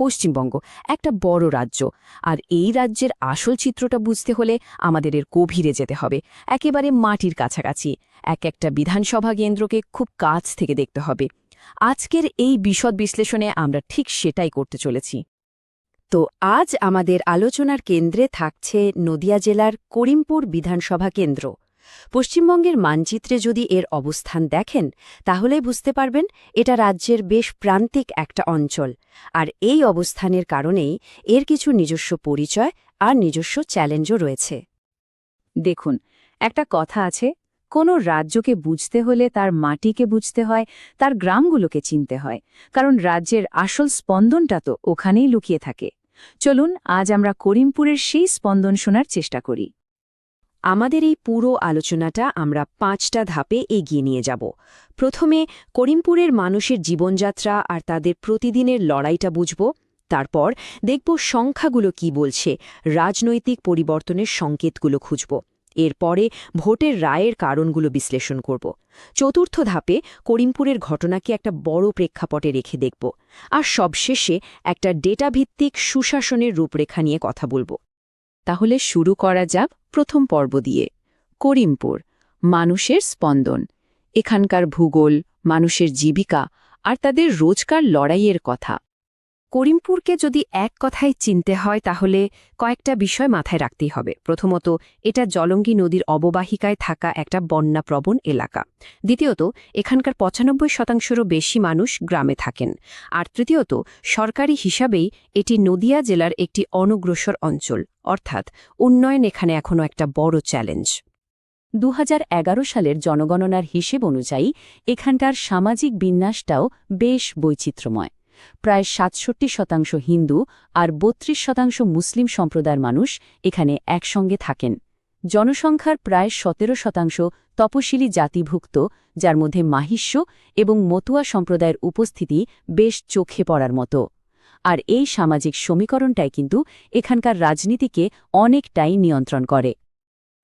পশ্চিমবঙ্গ একটা বড় রাজ্য, আর এই রাজ্যের আসল চিত্রটা বুঝতে হলে আমাদের এর গভীরে যেতে হবে, একেবারে মাটির কাছাকাছি। একটা বিধানসভা কেন্দ্রকে খুব কাছ থেকে দেখতে হবে। আজকের এই বিশদ বিশ্লেষণে আমরা ঠিক সেটাই করতে চলেছি। তো আজ আমাদের আলোচনার কেন্দ্রে থাকছে নদিয়া জেলার করিমপুর বিধানসভা কেন্দ্র। পশ্চিমবঙ্গের মানচিত্রে যদি এর অবস্থান দেখেন তাহলে বুঝতে পারবেন এটা রাজ্যের বেশ প্রান্তিক একটা অঞ্চল, আর এই অবস্থানের কারণেই এর কিছু নিজস্ব পরিচয় আর নিজস্ব চ্যালেঞ্জও রয়েছে। দেখুন, একটা কথা আছে, কোনো রাজ্যকে বুঝতে হলে তার মাটিকে বুঝতে হয়, তার গ্রামগুলোকে চিনতে হয়, কারণ রাজ্যের আসল স্পন্দনটা তো ওখানেই লুকিয়ে থাকে। চলুন আজ আমরা করিমপুরের সেই স্পন্দন শোনার চেষ্টা করি। আমাদের এই পুরো আলোচনাটা আমরা 5টা ধাপে এগিয়ে নিয়ে যাব। প্রথমে করিমপুরের মানুষের জীবনযাত্রা আর তাদের প্রতিদিনের লড়াইটা বুঝব। তারপর দেখব সংখ্যাগুলো কি বলছে, রাজনৈতিক পরিবর্তনের সংকেতগুলো খুঁজব। এরপরে ভোটের রায়ের কারণগুলো বিশ্লেষণ করব। চতুর্থ ধাপে করিমপুরের ঘটনাকে একটা বড় প্রেক্ষাপটে রেখে দেখব। আর সবশেষে একটা ডেটাভিত্তিক সুশাসনের রূপরেখা নিয়ে কথা বলব। তাহলে শুরু করা যাক প্রথম পর্ব দিয়ে। করিমপুর, মানুষের স্পন্দন। এখানকার ভূগোল, মানুষের জীবিকা আর তাদের রোজকার লড়াইয়ের কথা। করিমপুরকে যদি এক কথায় চিনতে হয় তাহলে কয়েকটা বিষয় মাথায় রাখতেই হবে। প্রথমত, এটা জলঙ্গি নদীর অববাহিকায় থাকা একটা বন্যাপ্রবণ এলাকা। দ্বিতীয়ত, এখানকার ৯৫%রও বেশি মানুষ গ্রামে থাকেন। আর তৃতীয়ত, সরকারি হিসাবেই এটি নদিয়া জেলার একটি অনগ্রসর অঞ্চল, অর্থাৎ উন্নয়ন এখানে এখনও একটা বড় চ্যালেঞ্জ। ২০১১ সালের জনগণনার হিসেব অনুযায়ী এখানকার সামাজিক বিন্যাসটাও বেশ বৈচিত্র্যময়। প্রায় ৬৭% হিন্দু আর ৩২% মুসলিম সম্প্রদায়ের মানুষ এখানে একসঙ্গে থাকেন। জনসংখ্যার প্রায় ১৭% তপশিলি জাতিভুক্ত, যার মধ্যে মাহিষ্য এবং মতুয়া সম্প্রদায়ের উপস্থিতি বেশ চোখে পড়ার মতো। আর এই সামাজিক সমীকরণটাই কিন্তু এখানকার রাজনীতিকে অনেকটাই নিয়ন্ত্রণ করে।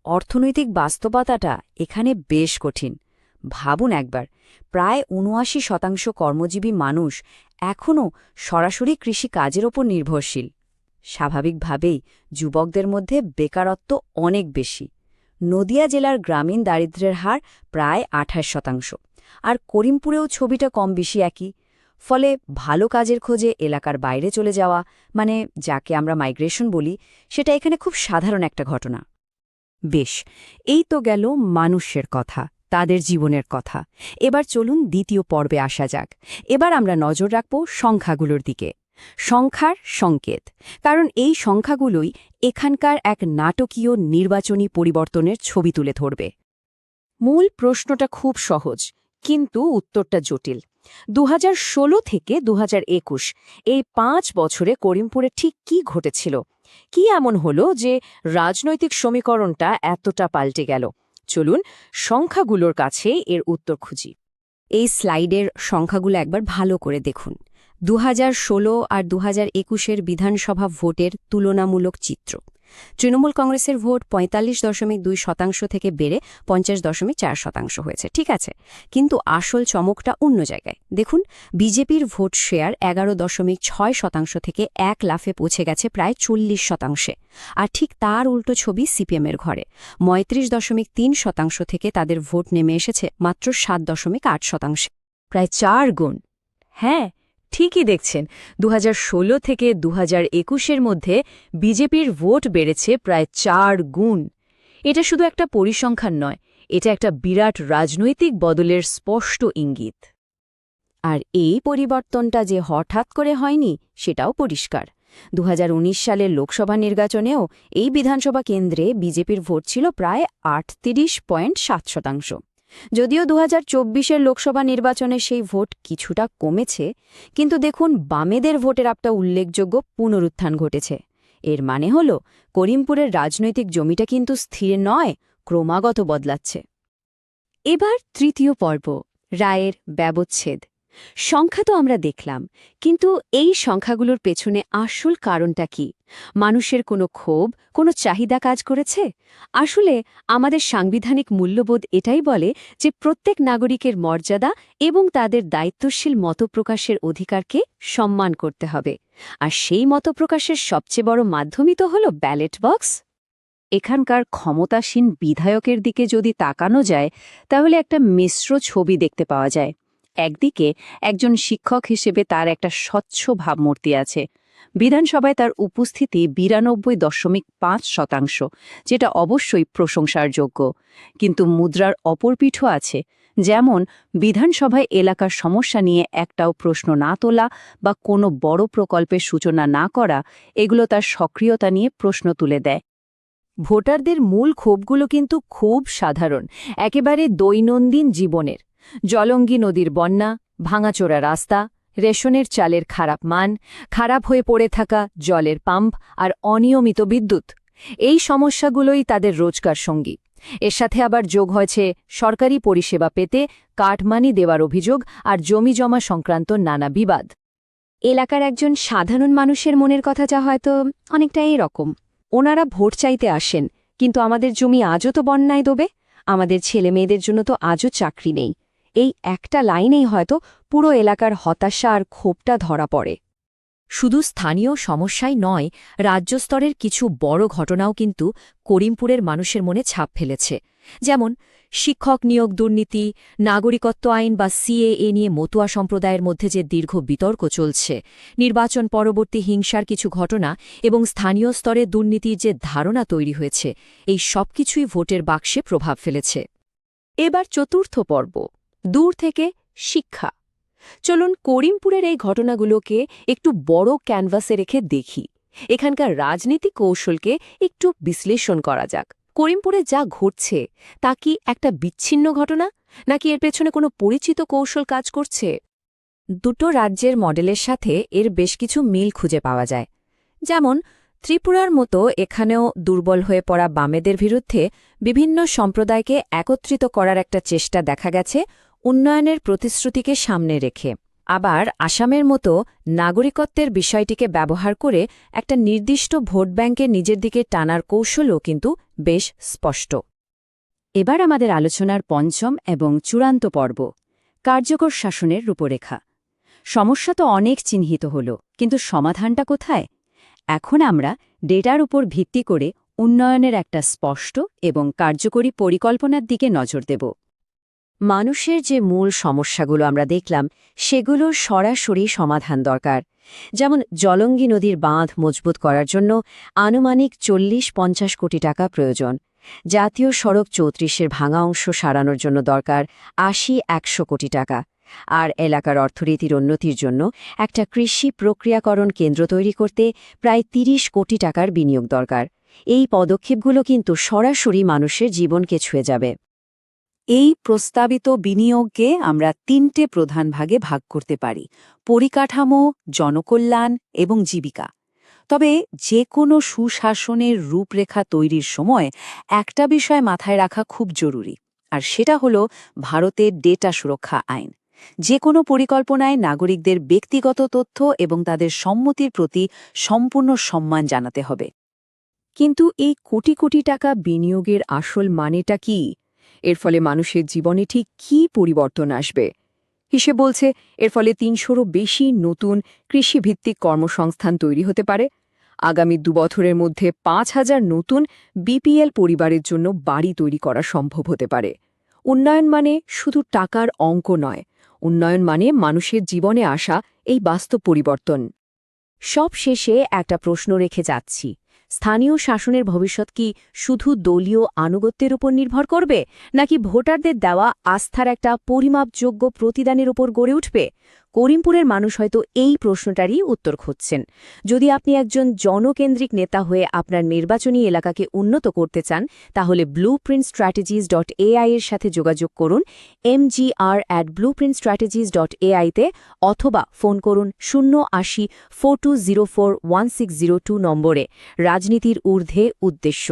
অর্থনৈতিক বাস্তবতাটা এখানে বেশ কঠিন। ভাবুন একবার, প্রায় ৭৯% কর্মজীবী মানুষ এখনও সরাসরি কৃষি কাজের ওপর নির্ভরশীল। স্বাভাবিকভাবেই যুবকদের মধ্যে বেকারত্ব অনেক বেশি। নদিয়া জেলার গ্রামীণ দারিদ্র্যের হার প্রায় ২৮%, আর করিমপুরেও ছবিটা কম বেশি একই। ফলে ভালো কাজের খোঁজে এলাকার বাইরে চলে যাওয়া, মানে যাকে আমরা মাইগ্রেশন বলি, সেটা এখানে খুব সাধারণ একটা ঘটনা। বেশ, এই তো গেল মানুষের কথা, তাদের জীবনের কথা। এবার চলুন দ্বিতীয় পর্বে আসা যাক। এবার আমরা নজর রাখব সংখ্যাগুলোর দিকে। সংখ্যার সংকেত, কারণ এই সংখ্যাগুলোই এখানকার এক নাটকীয় নির্বাচনী পরিবর্তনের ছবি তুলে ধরবে। মূল প্রশ্নটা খুব সহজ, কিন্তু উত্তরটা জটিল। ২০১৬ থেকে ২০২১ এই ৫ বছরে করিমপুরে ঠিক কি ঘটেছিল? কি এমন হলো যে রাজনৈতিক সমীকরণটা এতটা পাল্টে গেল? চলুন সংখ্যাগুলোর কাছে এর উত্তর খুঁজি। এই স্লাইডের সংখ্যাগুলো একবার ভালো করে দেখুন। ২০১৬ আর ২০২১ বিধানসভা ভোটের তুলনামূলক চিত্র। তৃণমূল কংগ্রেসের ভোট ৪৫.২% থেকে বেড়ে ৫০.৪% হয়েছে, ঠিক আছে। কিন্তু আসল চমকটা অন্য জায়গায়। দেখুন, বিজেপির ভোট শেয়ার ১১.৬% থেকে এক লাফে পৌঁছে গেছে প্রায় ৪০%। আর ঠিক তার উল্টো ছবি সিপিএমের ঘরে। ৩৫.৩% থেকে তাদের ভোট নেমে এসেছে মাত্র ৭.৮%, প্রায় ৪ গুণ। হ্যাঁ, ঠিকই দেখছেন, ২০১৬ থেকে ২০২১ মধ্যে বিজেপির ভোট বেড়েছে প্রায় ৪ গুণ। এটা শুধু একটা পরিসংখ্যান নয়, এটা একটা বিরাট রাজনৈতিক বদলের স্পষ্ট ইঙ্গিত। আর এই পরিবর্তনটা যে হঠাৎ করে হয়নি সেটাও পরিষ্কার। ২০১৯ সালের লোকসভা নির্বাচনেও এই বিধানসভা কেন্দ্রে বিজেপির ভোট ছিল প্রায় ৩৮.৭%। যদিও ২০২৪ লোকসভা নির্বাচনে সেই ভোট কিছুটা কমেছে, কিন্তু দেখুন বামেদের ভোটের একটা উল্লেখযোগ্য পুনরুত্থান ঘটেছে। এর মানে হল করিমপুরের রাজনৈতিক জমিটা কিন্তু স্থির নয়, ক্রমাগত বদলাচ্ছে। এবার তৃতীয় পর্ব, রায়ের ব্যবচ্ছেদ। সংখ্যা তো আমরা দেখলাম, কিন্তু এই সংখ্যাগুলোর পেছনে আসল কারণটা কি? মানুষের কোনো ক্ষোভ, কোনো চাহিদা কাজ করেছে? আসলে আমাদের সাংবিধানিক মূল্যবোধ এটাই বলে যে প্রত্যেক নাগরিকের মর্যাদা এবং তাদের দায়িত্বশীল মতপ্রকাশের অধিকারকে সম্মান করতে হবে। আর সেই মতপ্রকাশের সবচেয়ে বড় মাধ্যমই তো হল ব্যালট বক্স। এখানকার ক্ষমতাসীন বিধায়কের দিকে যদি তাকানো যায়, তাহলে একটা মিশ্র ছবি দেখতে পাওয়া যায়। একদিকে একজন শিক্ষক হিসেবে তার একটা স্বচ্ছ ভাবমূর্তি আছে। বিধানসভায় তার উপস্থিতি 92.5%, যেটা অবশ্যই প্রশংসার যোগ্য। কিন্তু মুদ্রার অপর পিঠও আছে, যেমন বিধানসভায় এলাকার সমস্যা নিয়ে একটাও প্রশ্ন না তোলা বা কোনো বড় প্রকল্পের সূচনা না করা, এগুলো তার সক্রিয়তা নিয়ে প্রশ্ন তুলে দেয়। ভোটারদের মূল ক্ষোভগুলো কিন্তু খুব সাধারণ, একেবারে দৈনন্দিন জীবনের। জলঙ্গি নদীর বন্যা, ভাঙাচোরা রাস্তা, রেশনের চালের খারাপ মান, খারাপ হয়ে পড়ে থাকা জলের পাম্প আর অনিয়মিত বিদ্যুৎ। এই সমস্যাগুলোই তাদের রোজকার সঙ্গী। এর সাথে আবার যোগ হয়েছে সরকারি পরিষেবা পেতে কাটমানি দেওয়ার অভিযোগ আর জমিজমা সংক্রান্ত নানা বিবাদ। এলাকার একজন সাধারণ মানুষের মনের কথা যা হয়তো অনেকটা এরকম। ওনারা ভোট চাইতে আসেন, কিন্তু আমাদের জমি আজও তো বন্যায় ডোবে, আমাদের ছেলে মেয়েদের জন্য তো আজও চাকরি নেই। এই একটা লাইনেই হয়তো পুরো এলাকার হতাশা আর ক্ষোভটা ধরা পড়ে। শুধু স্থানীয় সমস্যাই নয়, রাজ্য স্তরের কিছু বড় ঘটনাও কিন্তু করিমপুরের মানুষের মনে ছাপ ফেলেছে। যেমন শিক্ষক নিয়োগ দুর্নীতি, নাগরিকত্ব আইন বা সিএএ নিয়ে মতুয়া সম্প্রদায়ের মধ্যে যে দীর্ঘ বিতর্ক চলছে, নির্বাচন পরবর্তী হিংসার কিছু ঘটনা এবং স্থানীয় স্তরে দুর্নীতির যে ধারণা তৈরি হয়েছে, এই সবকিছুই ভোটের বাক্সে প্রভাব ফেলেছে। এবার চতুর্থ পর্ব, দূর থেকে শিক্ষা। চলুন করিমপুরের এই ঘটনাগুলোকে একটু বড় ক্যানভাসে রেখে দেখি। এখানকার রাজনীতি কৌশলকে একটু বিশ্লেষণ করা যাক। করিমপুরে যা ঘটছে তা কি একটা বিচ্ছিন্ন ঘটনা, নাকি এর পেছনে কোনো পরিচিত কৌশল কাজ করছে? দুটো রাজ্যের মডেলের সাথে এর বেশ কিছু মিল খুঁজে পাওয়া যায়। যেমন ত্রিপুরার মতো এখানেও দুর্বল হয়ে পড়া বামেদের বিরুদ্ধে বিভিন্ন সম্প্রদায়কে একত্রিত করার একটা চেষ্টা দেখা গেছে উন্নয়নের প্রতিশ্রুতিকে সামনে রেখে। আবার আসামের মতো নাগরিকত্বের বিষয়টিকে ব্যবহার করে একটা নির্দিষ্ট ভোট ব্যাংকে নিজের দিকে টানার কৌশলও কিন্তু বেশ স্পষ্ট। এবার আমাদের আলোচনার পঞ্চম এবং চূড়ান্ত পর্ব, কার্যকর শাসনের রূপরেখা। সমস্যা তো অনেক চিহ্নিত হল, কিন্তু সমাধানটা কোথায়? এখন আমরা ডেটার উপর ভিত্তি করে উন্নয়নের একটা স্পষ্ট এবং কার্যকরী পরিকল্পনার দিকে নজর দেব। মানুষের যে মূল সমস্যাগুলো আমরা দেখলাম, সেগুলোর সরাসরি সমাধান দরকার। যেমন জলঙ্গি নদীর বাঁধ মজবুত করার জন্য আনুমানিক 40-50 কোটি টাকা প্রয়োজন। জাতীয় সড়ক 34-এর ভাঙা অংশ সারানোর জন্য দরকার 80-100 কোটি টাকা। আর এলাকার অর্থনীতির উন্নতির জন্য একটা কৃষি প্রক্রিয়াকরণ কেন্দ্র তৈরি করতে প্রায় 30 কোটি টাকার বিনিয়োগ দরকার। এই পদক্ষেপগুলো কিন্তু সরাসরি মানুষের জীবনকে ছুঁয়ে যাবে। এই প্রস্তাবিত বিনিয়োগকে আমরা 3টে প্রধান ভাগে ভাগ করতে পারি: পরিকাঠামো, জনকল্যাণ এবং জীবিকা। তবে যে কোনো সুশাসনের রূপরেখা তৈরির সময় একটা বিষয় মাথায় রাখা খুব জরুরি, আর সেটা হলো ভারতের ডেটা সুরক্ষা আইন। যে কোনো পরিকল্পনায় নাগরিকদের ব্যক্তিগত তথ্য এবং তাদের সম্মতির প্রতি সম্পূর্ণ সম্মান জানাতে হবে। কিন্তু এই কোটি কোটি টাকা বিনিয়োগের আসল মানেটা কি? এর ফলে মানুষের জীবনে ঠিক কী পরিবর্তন আসবে? হিসেব বলছে এর ফলে 300-রও বেশি নতুন কৃষিভিত্তিক কর্মসংস্থান তৈরি হতে পারে। আগামী 2 বছরের মধ্যে 5,000 নতুন বিপিএল পরিবারের জন্য বাড়ি তৈরি করা সম্ভব হতে পারে। উন্নয়ন মানে শুধু টাকার অঙ্ক নয়, উন্নয়ন মানে মানুষের জীবনে আসা এই বাস্তব পরিবর্তন। সব শেষে একটা প্রশ্ন রেখে যাচ্ছি, স্থানীয় শাসনের ভবিষ্যৎ কি শুধু দলীয় আনুগত্যের উপর নির্ভর করবে, নাকি ভোটারদের দেওয়া আস্থার একটা পরিমাপযোগ্য প্রতিদানের উপর গড়ে উঠবে? করিমপুরের মানুষ হয়তো এই প্রশ্নটারই উত্তর খুঁজছেন। যদি আপনি একজন জনকেন্দ্রিক নেতা হয়ে আপনার নির্বাচনী এলাকাকে উন্নত করতে চান, তাহলে blueprintstrategies.ai এর সাথে যোগাযোগ করুন mgr@blueprintstrategies.ai তে, অথবা ফোন করুন 080-4204-1602 নম্বরে। রাজনীতির ঊর্ধ্বে উদ্দেশ্য।